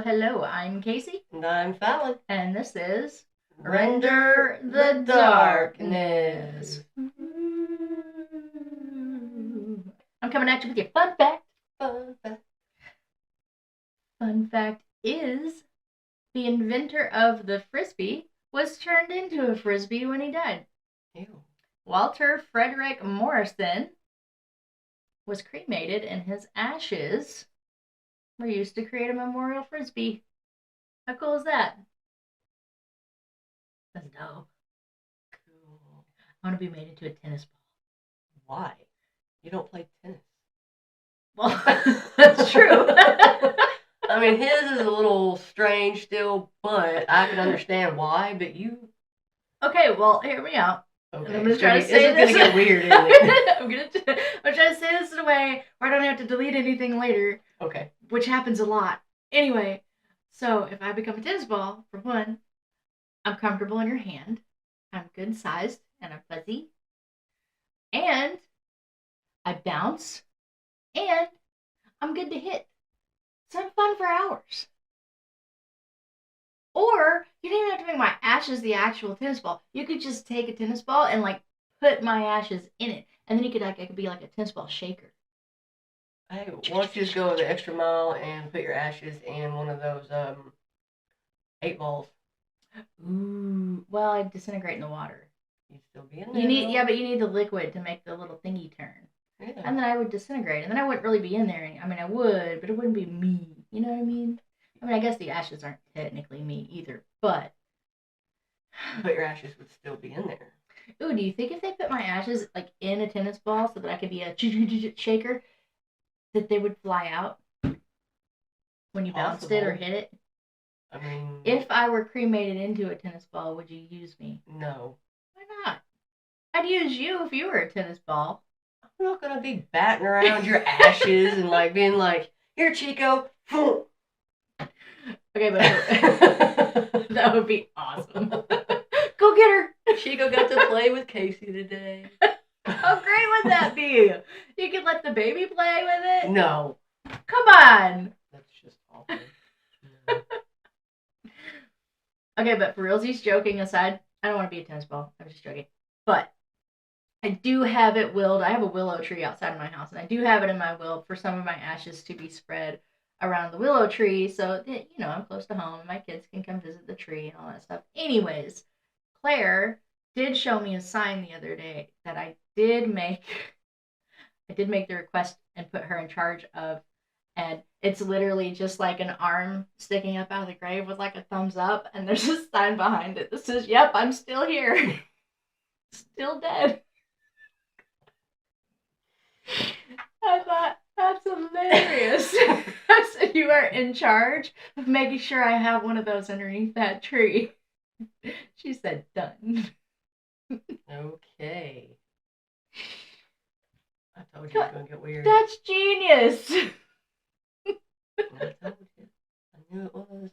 hello, I'm Casey. And I'm Fallon. And this is Render the Darkness. I'm coming at you with your fun fact. Fun fact. Fun fact is the inventor of the Frisbee was turned into a Frisbee when he died. Ew. Walter Frederick Morrison was cremated, and his ashes were used to create a memorial Frisbee. How cool is that? That's dope. Cool. I want to be made into a tennis ball. Why? You don't play tennis. Well, that's true. I mean, his is a little strange still, but I can understand why. But you. Okay, well, hear me out. Okay. I'm gonna try to say this. It's gonna get weird, isn't it? I'm trying to say this in a way where I don't have to delete anything later. Okay. Which happens a lot. Anyway, so if I become a tennis ball, for one, I'm comfortable in your hand. I'm good sized and I'm fuzzy. And I bounce. And I'm good to hit. So I'm fun for hours. Or you don't even have to make my ashes the actual tennis ball. You could just take a tennis ball and put my ashes in it, and then you could it could be like a tennis ball shaker. Hey, why don't you just go the extra mile and put your ashes in one of those 8 balls? Ooh, well, I'd disintegrate in the water. You'd still be in there. But you need the liquid to make the little thingy turn. Yeah. And then I would disintegrate, and then I wouldn't really be in there. I mean, I would, but it wouldn't be me. You know what I mean? I mean, I guess the ashes aren't technically me either, but your ashes would still be in there. Ooh, do you think if they put my ashes in a tennis ball so that I could be a shaker, that they would fly out when you bounced it or hit it? I mean, if I were cremated into a tennis ball, would you use me? No. Why not? I'd use you if you were a tennis ball. I'm not gonna be batting around your ashes and being like, "Here, Chico." Okay, but that would be awesome. Go get her. Chico got to play with Casey today. How great would that be? You could let the baby play with it? No. Come on. That's just awful. No. Okay, but for realsies, joking aside, I don't want to be a tennis ball. I was just joking. But I do have it willed. I have a willow tree outside of my house, and I do have it in my will for some of my ashes to be spread around the willow tree so that, I'm close to home and my kids can come visit the tree and all that stuff. Anyways, Claire did show me a sign the other day that I did make the request and put her in charge of, and it's literally just like an arm sticking up out of the grave with a thumbs up, and there's a sign behind it that says, "Yep, I'm still here." Still dead. I thought, that's hilarious. I said, "You are in charge of making sure I have one of those underneath that tree." She said, "Done." Okay. I told you it was going to get weird. That's genius. I told you.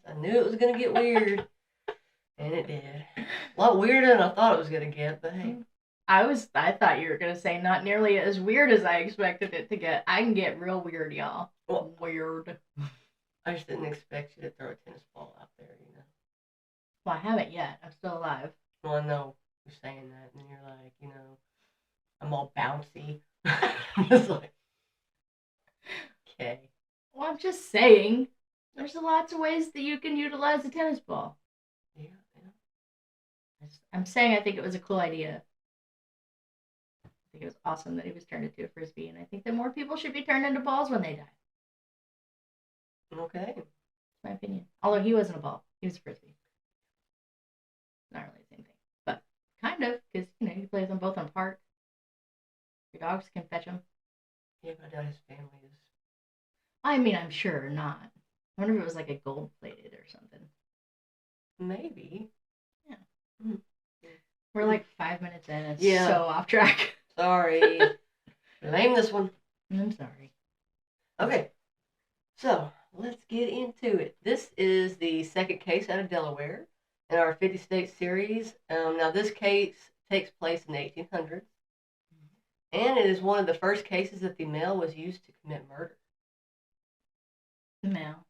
I knew it was going to get weird. And it did. A lot weirder than I thought it was going to get, but hey. I thought you were going to say not nearly as weird as I expected it to get. I can get real weird, y'all. Well, weird. I just didn't expect you to throw a tennis ball out there, Well, I haven't yet. I'm still alive. Well, I know you're saying that, and you're like, I'm all bouncy. It's like, okay. Well, I'm just saying, there's lots of ways that you can utilize a tennis ball. Yeah. I'm saying I think it was a cool idea. I think it was awesome that he was turned into a Frisbee, and I think that more people should be turned into balls when they die. Okay. That's my opinion. Although he wasn't a ball. He was a Frisbee. Not really the same thing. But kind of, because, you can play with them both on park. Your dogs can fetch them. Yeah, but I doubt his family is. I mean, I'm sure not. I wonder if it was a gold-plated or something. Maybe. Yeah. Mm-hmm. We're 5 minutes in. It's so off track. Sorry. Blame this one. I'm sorry. Okay. So, let's get into it. This is the second case out of Delaware in our 50-state series. Now, this case takes place in the 1800s. And it is one of the first cases that the mail was used to commit murder. Mail.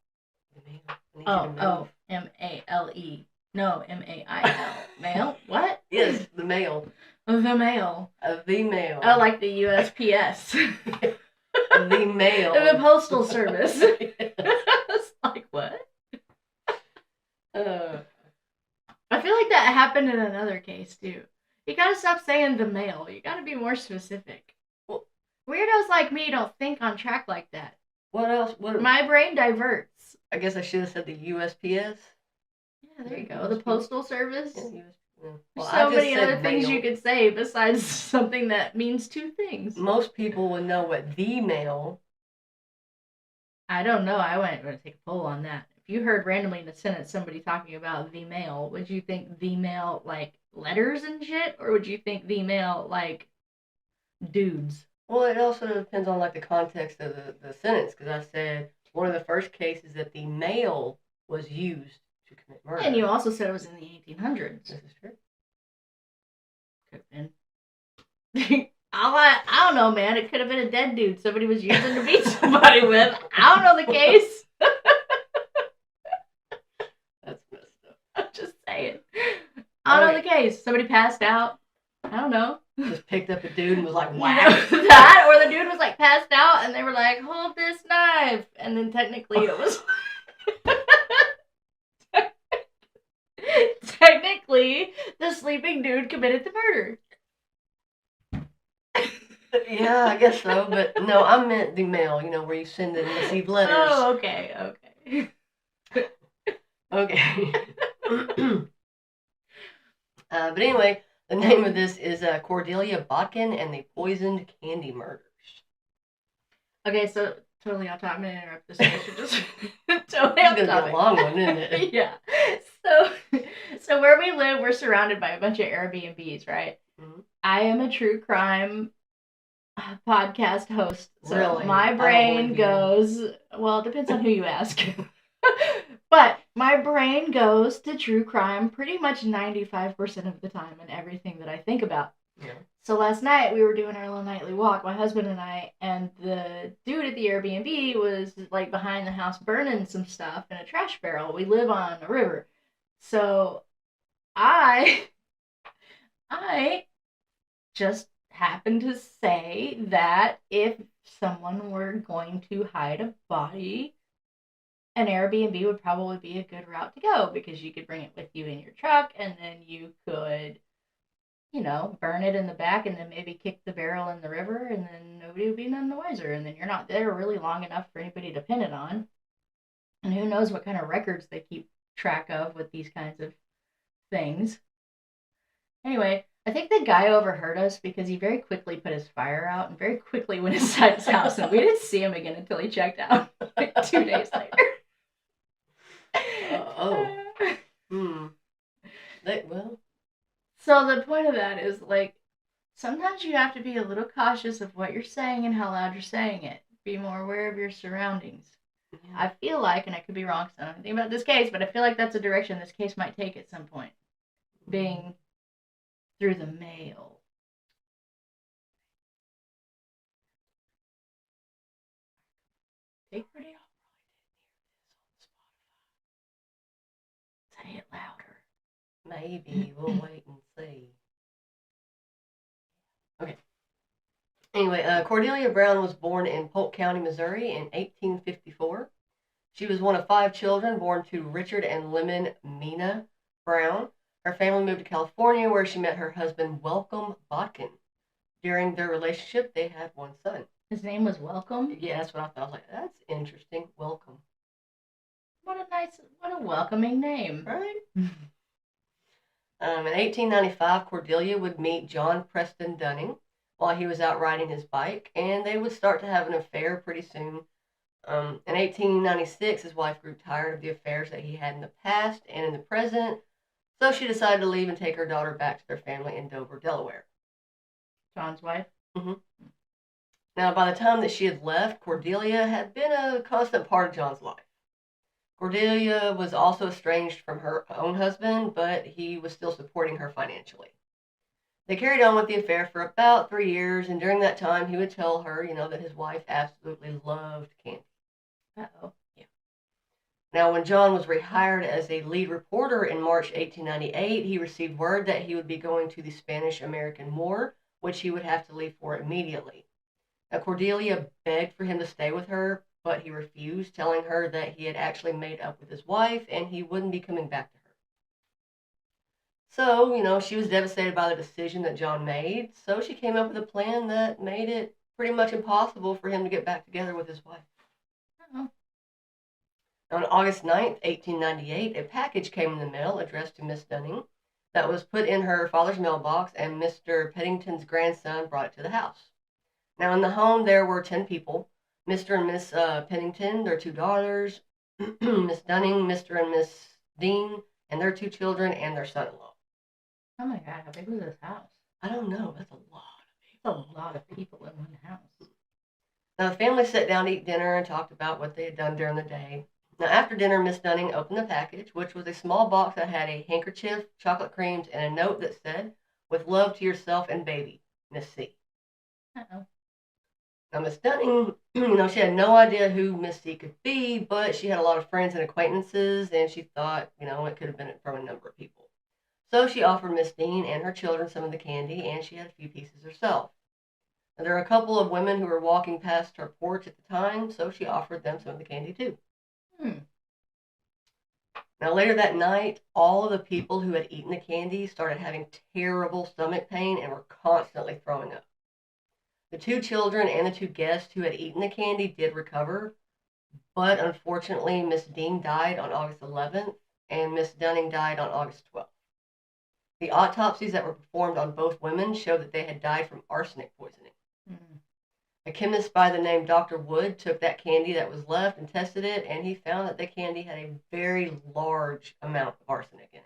The mail. I need you Oh, to move. oh, M-A-L-E. No, M-A-I-L. Mail? What? Yes, the mail. The mail. The mail. Oh, like the USPS. The mail. The Postal Service. It's like, what? I feel like that happened in another case, too. You gotta stop saying the mail. You gotta be more specific. Well, weirdos like me don't think on track like that. What else? My brain diverts. I guess I should have said the USPS. Yeah, there you go. The Postal Service. Yeah, Well, There's so many other things mail. you could say besides something that means two things. Most people would know what the mail. I don't know. I went to take a poll on that. If you heard randomly in the sentence somebody talking about the mail, would you think the mail like letters and shit, or would you think the mail like dudes? Well, it also depends on like the context of the sentence, because I said one of the first cases that the mail was used to commit murder. And you also said it was in the 1800s. This is true. Could have been. I don't know, man. It could have been a dead dude somebody was using to beat somebody with. I don't know the case. That's messed up. I'm just saying. I don't know the case. Somebody passed out. I don't know. Just picked up a dude and was like, wow. That, or the dude was like passed out and they were like, hold this knife. And then technically it was... technically, the sleeping dude committed the murder. Yeah, I guess so, but no, I meant the mail, where you send and receive letters. Oh, okay. Okay. But anyway, the name of this is Cordelia Botkin and the Poisoned Candy Murders. Okay, so totally off topic. I'm going to interrupt this. Just totally off topic. It's going to be a long one, isn't it? Yeah. So where we live, we're surrounded by a bunch of Airbnbs, right? Mm-hmm. I am a true crime podcast host. So really? My brain goes, well, it depends on who you ask. But my brain goes to true crime pretty much 95% of the time in everything that I think about. Yeah. So last night we were doing our little nightly walk, my husband and I, and the dude at the Airbnb was like behind the house burning some stuff in a trash barrel. We live on a river. So I just happened to say that if someone were going to hide a body, an Airbnb would probably be a good route to go because you could bring it with you in your truck and then you could, burn it in the back and then maybe kick the barrel in the river and then nobody would be none the wiser. And then you're not there really long enough for anybody to pin it on. And who knows what kind of records they keep track of with these kinds of things. Anyway, I think the guy overheard us because he very quickly put his fire out and very quickly went inside his house. And we didn't see him again until he checked out like 2 days later. Well. So the point of that is, like, sometimes you have to be a little cautious of what you're saying and how loud you're saying it. Be more aware of your surroundings. Yeah. I feel like, and I could be wrong, so I don't know anything about this case, but I feel like that's a direction this case might take at some point. Being through the mail. Take pretty off. Say it louder. Maybe. We'll wait and see. Okay. Anyway, Cordelia Brown was born in Polk County, Missouri in 1854. She was one of 5 children born to Richard and Lemon Mina Brown. Her family moved to California where she met her husband, Welcome Botkin. During their relationship, they had 1 son. His name was Welcome? Yeah, that's what I thought. I was like, that's interesting. Welcome. What a welcoming name. Right? In 1895, Cordelia would meet John Preston Dunning while he was out riding his bike, and they would start to have an affair pretty soon. In 1896, his wife grew tired of the affairs that he had in the past and in the present, so she decided to leave and take her daughter back to their family in Dover, Delaware. John's wife? Mm-hmm. Now, by the time that she had left, Cordelia had been a constant part of John's life. Cordelia was also estranged from her own husband, but he was still supporting her financially. They carried on with the affair for about 3 years, and during that time, he would tell her, that his wife absolutely loved candy. Uh-oh. Yeah. Now, when John was rehired as a lead reporter in March 1898, he received word that he would be going to the Spanish-American War, which he would have to leave for immediately. Now, Cordelia begged for him to stay with her, but he refused, telling her that he had actually made up with his wife and he wouldn't be coming back to her. So, she was devastated by the decision that John made, so she came up with a plan that made it pretty much impossible for him to get back together with his wife. Oh. On August 9th, 1898, a package came in the mail addressed to Miss Dunning that was put in her father's mailbox, and Mr. Pennington's grandson brought it to the house. Now, in the home, there were 10 people: Mr. and Miss Pennington, their 2 daughters, Miss Dunning, Mr. and Miss Dean, and their 2 children, and their son-in-law. Oh my God, how big was this house? I don't know. That's a lot of people. That's a lot of people in one house. Now, the family sat down to eat dinner and talked about what they had done during the day. Now, after dinner, Miss Dunning opened the package, which was a small box that had a handkerchief, chocolate creams, and a note that said, "With love to yourself and baby, Miss C." Uh-oh. Now, Miss Dunning, she had no idea who Miss C could be, but she had a lot of friends and acquaintances, and she thought, it could have been from a number of people. So she offered Miss Dean and her children some of the candy, and she had a few pieces herself. Now, there were a couple of women who were walking past her porch at the time, so she offered them some of the candy too. Now, later that night, all of the people who had eaten the candy started having terrible stomach pain and were constantly throwing up. The 2 children and the 2 guests who had eaten the candy did recover, but unfortunately, Miss Dean died on August 11th, and Miss Dunning died on August 12th. The autopsies that were performed on both women showed that they had died from arsenic poisoning. Mm-hmm. A chemist by the name Dr. Wood took that candy that was left and tested it, and he found that the candy had a very large amount of arsenic in it.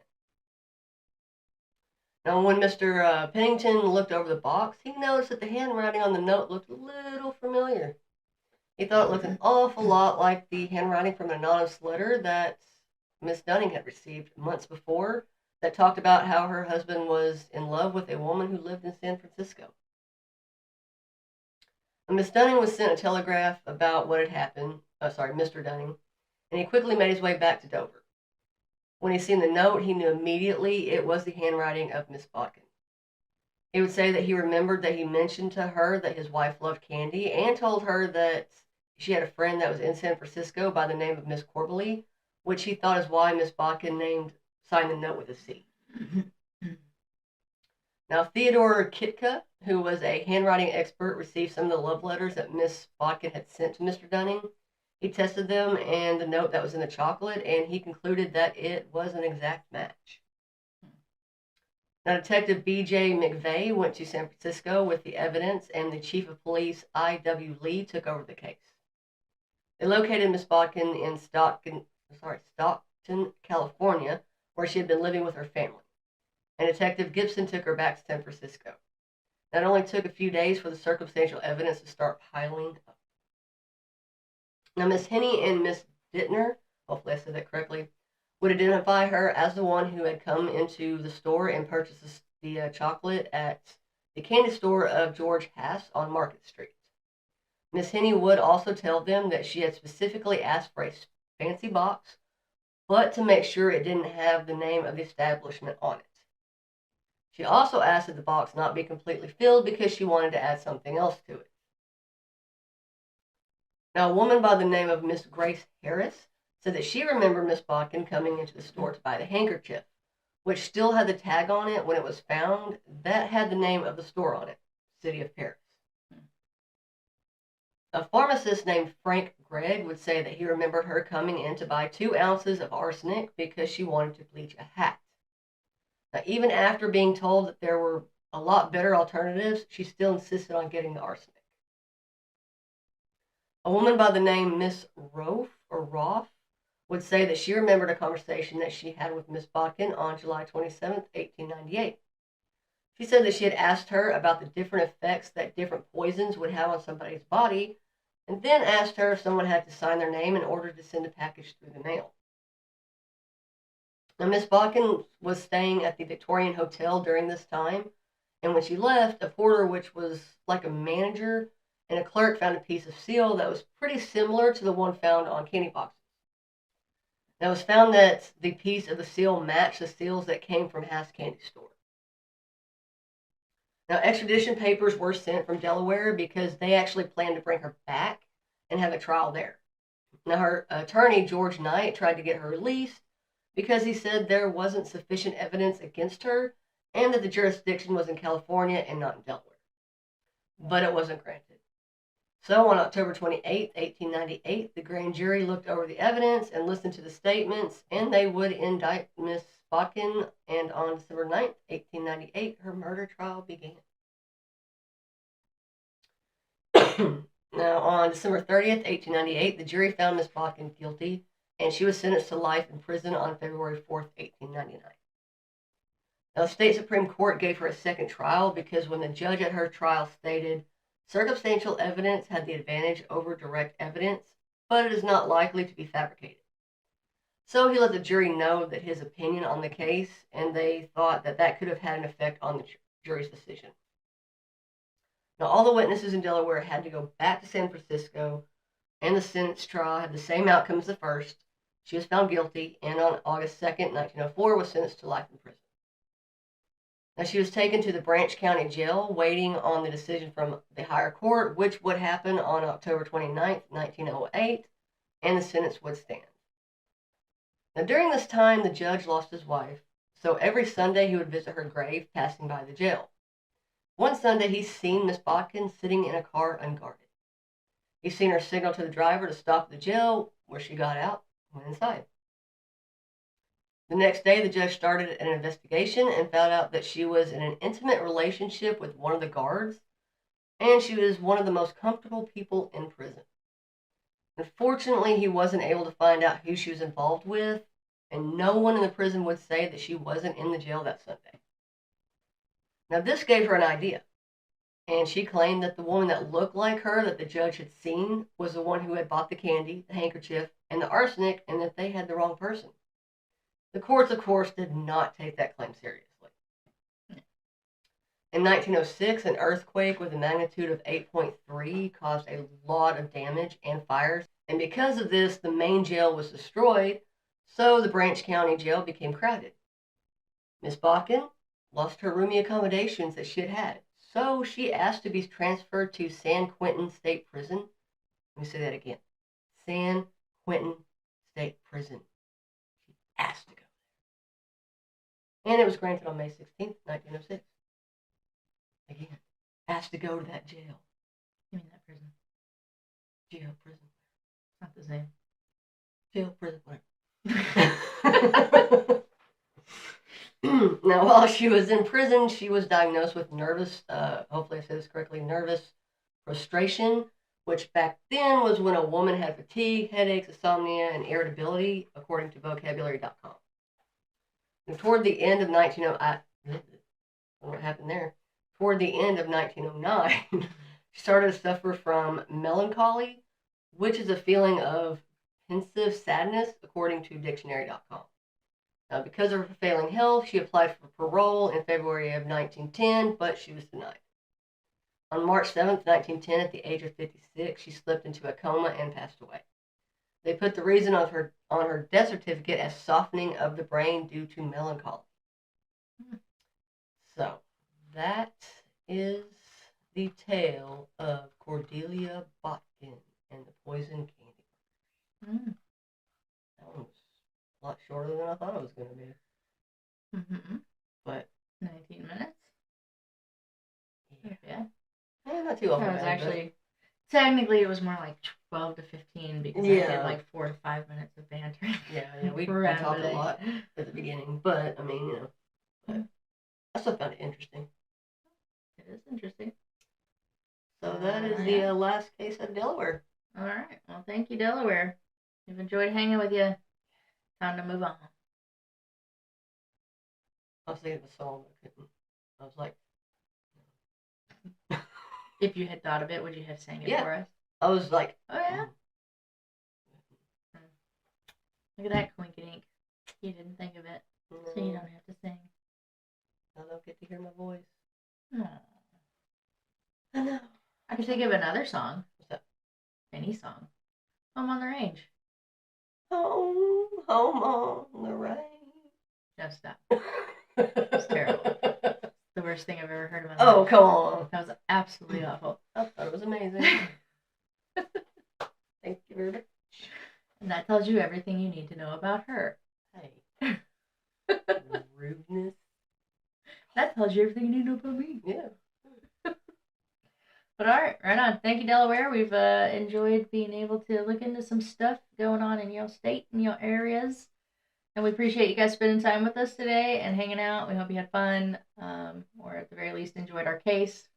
Now, when Mr. Pennington looked over the box, he noticed that the handwriting on the note looked a little familiar. He thought it looked an awful lot like the handwriting from an anonymous letter that Miss Dunning had received months before that talked about how her husband was in love with a woman who lived in San Francisco. Miss Dunning was sent a telegraph about what had happened, Mr. Dunning, and he quickly made his way back to Dover. When he seen the note, he knew immediately it was the handwriting of Miss Botkin. He would say that he remembered that he mentioned to her that his wife loved candy and told her that she had a friend that was in San Francisco by the name of Miss Cordelia, which he thought is why Miss Botkin signed the note with a C. Now, Theodore Kitka, who was a handwriting expert, received some of the love letters that Miss Botkin had sent to Mr. Dunning. He tested them and the note that was in the chocolate, and he concluded that it was an exact match. Now, Detective B.J. McVeigh went to San Francisco with the evidence, and the Chief of Police, I.W. Lee, took over the case. They located Miss Botkin in Stockton, California, where she had been living with her family. And Detective Gibson took her back to San Francisco. It only took a few days for the circumstantial evidence to start piling up. Now, Miss Henny and Miss Dittner, hopefully I said that correctly, would identify her as the one who had come into the store and purchased the chocolate at the candy store of George Haas on Market Street. Miss Henny would also tell them that she had specifically asked for a fancy box, but to make sure it didn't have the name of the establishment on it. She also asked that the box not be completely filled because she wanted to add something else to it. Now, a woman by the name of Miss Grace Harris said that she remembered Miss Botkin coming into the store to buy the handkerchief, which still had the tag on it when it was found that had the name of the store on it, City of Paris. A pharmacist named Frank Gregg would say that he remembered her coming in to buy 2 ounces of arsenic because she wanted to bleach a hat. Now, even after being told that there were a lot better alternatives, she still insisted on getting the arsenic. A woman by the name Miss Roth would say that she remembered a conversation that she had with Miss Botkin on July 27th, 1898. She said that she had asked her about the different effects that different poisons would have on somebody's body, and then asked her if someone had to sign their name in order to send a package through the mail. Now, Miss Botkin was staying at the Victorian Hotel during this time, and when she left, a porter, which was like a manager, and a clerk found a piece of seal that was pretty similar to the one found on candy boxes. Now, it was found that the piece of the seal matched the seals that came from Hass Candy Store. Now, extradition papers were sent from Delaware because they actually planned to bring her back and have a trial there. Now, her attorney, George Knight, tried to get her released because he said there wasn't sufficient evidence against her and that the jurisdiction was in California and not in Delaware. But it wasn't granted. So on October 28, 1898, the grand jury looked over the evidence and listened to the statements, and they would indict Miss Botkin, and on December 9th, 1898, her murder trial began. Now, on December 30th, 1898, the jury found Miss Botkin guilty, and she was sentenced to life in prison on February 4th, 1899. Now, the state Supreme Court gave her a second trial because when the judge at her trial stated, circumstantial evidence had the advantage over direct evidence, but it is not likely to be fabricated. So he let the jury know that his opinion on the case, and they thought that that could have had an effect on the jury's decision. Now, all the witnesses in Delaware had to go back to San Francisco, and the sentence trial had the same outcome as the first. She was found guilty, and on August 2nd, 1904, was sentenced to life in prison. Now, she was taken to the Branch County Jail, waiting on the decision from the higher court, which would happen on October 29th, 1908, and the sentence would stand. Now, during this time, the judge lost his wife, so every Sunday he would visit her grave, passing by the jail. One Sunday, he's seen Miss Botkin sitting in a car unguarded. He's seen her signal to the driver to stop at the jail, where she got out and went inside. The next day, the judge started an investigation and found out that she was in an intimate relationship with one of the guards, and she was one of the most comfortable people in prison. Unfortunately, he wasn't able to find out who she was involved with, and no one in the prison would say that she wasn't in the jail that Sunday. Now, this gave her an idea, and she claimed that the woman that looked like her that the judge had seen was the one who had bought the candy, the handkerchief, and the arsenic, and that they had the wrong person. The courts, of course, did not take that claim seriously. In 1906, an earthquake with a magnitude of 8.3 caused a lot of damage and fires, and because of this, the main jail was destroyed, so the Branch County Jail became crowded. Miss Botkin lost her roomy accommodations that she had, so she asked to be transferred to San Quentin State Prison. Let me say that again. San Quentin State Prison. She asked to go there. And it was granted on May 16th, 1906. Again, asked to go to that jail. You mean that prison? Jail, prison. It's not the same. Jail, prison, whatever. Now, while she was in prison, she was diagnosed with hopefully I said this correctly, nervous prostration, which back then was when a woman had fatigue, headaches, insomnia, and irritability, according to vocabulary.com. And toward the end of 1909, what happened there? Toward the end of 1909, she started to suffer from melancholy, which is a feeling of pensive sadness, according to dictionary.com. Now, because of her failing health, she applied for parole in February of 1910, but she was denied. On March 7th, 1910, at the age of 56, she slipped into a coma and passed away. They put the reason on her death certificate as softening of the brain due to melancholy. So, that is the tale of Cordelia Botkin and the poison candy. That one was a lot shorter than I thought it was going to be. But 19 minutes? Yeah. Not too often. That was actually, technically, it was more like 12 to 15 because I did like 4 to 5 minutes of banter. Yeah, we talked a lot at the beginning, but I mean, but I still found it interesting. It is interesting. So that is the last case out of Delaware. All right. Well, thank you, Delaware. We've enjoyed hanging with you. Time to move on. I was thinking of a song, but I couldn't. I was like, if you had thought of it, would you have sang it for us? I was like, oh yeah. Look at that, Quinkydink. You didn't think of it, so you don't have to sing. I don't get to hear my voice. No. I know. I could think of another song. What's that? Any song. Home on the Range. Home home on the rain. No, stop. It's terrible. The worst thing I've ever heard in my life. Oh, come on. That was absolutely awful. I thought it was amazing. Thank you very much. And that tells you everything you need to know about her. Hey. Rudeness. That tells you everything you need to know about me. Yeah. But alright, right on. Thank you, Delaware. We've enjoyed being able to look into some stuff going on in your state and your areas. And we appreciate you guys spending time with us today and hanging out. We hope you had fun, or at the very least enjoyed our case.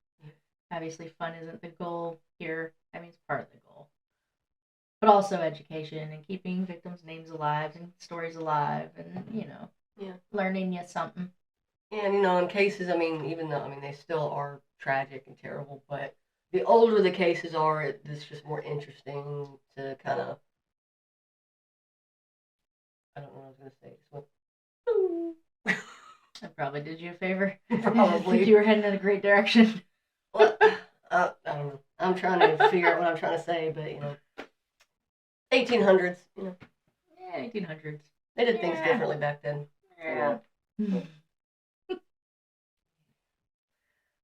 Obviously, fun isn't the goal here. I mean, it's part of the goal. But also education and keeping victims' names alive and stories alive and, learning you something. And, in cases, even though, they still are tragic and terrible, but the older the cases are, it's just more interesting to kind of, I don't know what I was going to say. Just went, That probably did you a favor. Probably. I think you were heading in a great direction. Well, I don't know. I'm trying to figure out what I'm trying to say, but, 1800s, Yeah, 1800s. They did things differently back then. Yeah.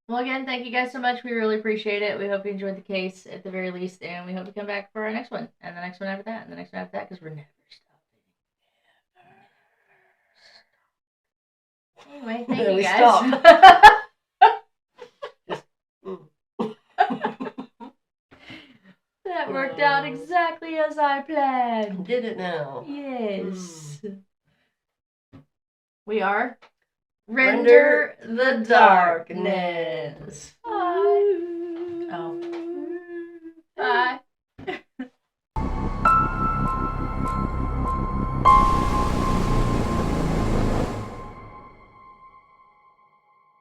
Well, again, thank you guys so much. We really appreciate it. We hope you enjoyed the case at the very least, and we hope to come back for our next one, and the next one after that, and the next one after that, because we're never stopping. Anyway, thank you guys. That worked out exactly as I planned. Did it now? Yes. We are Render the Darkness.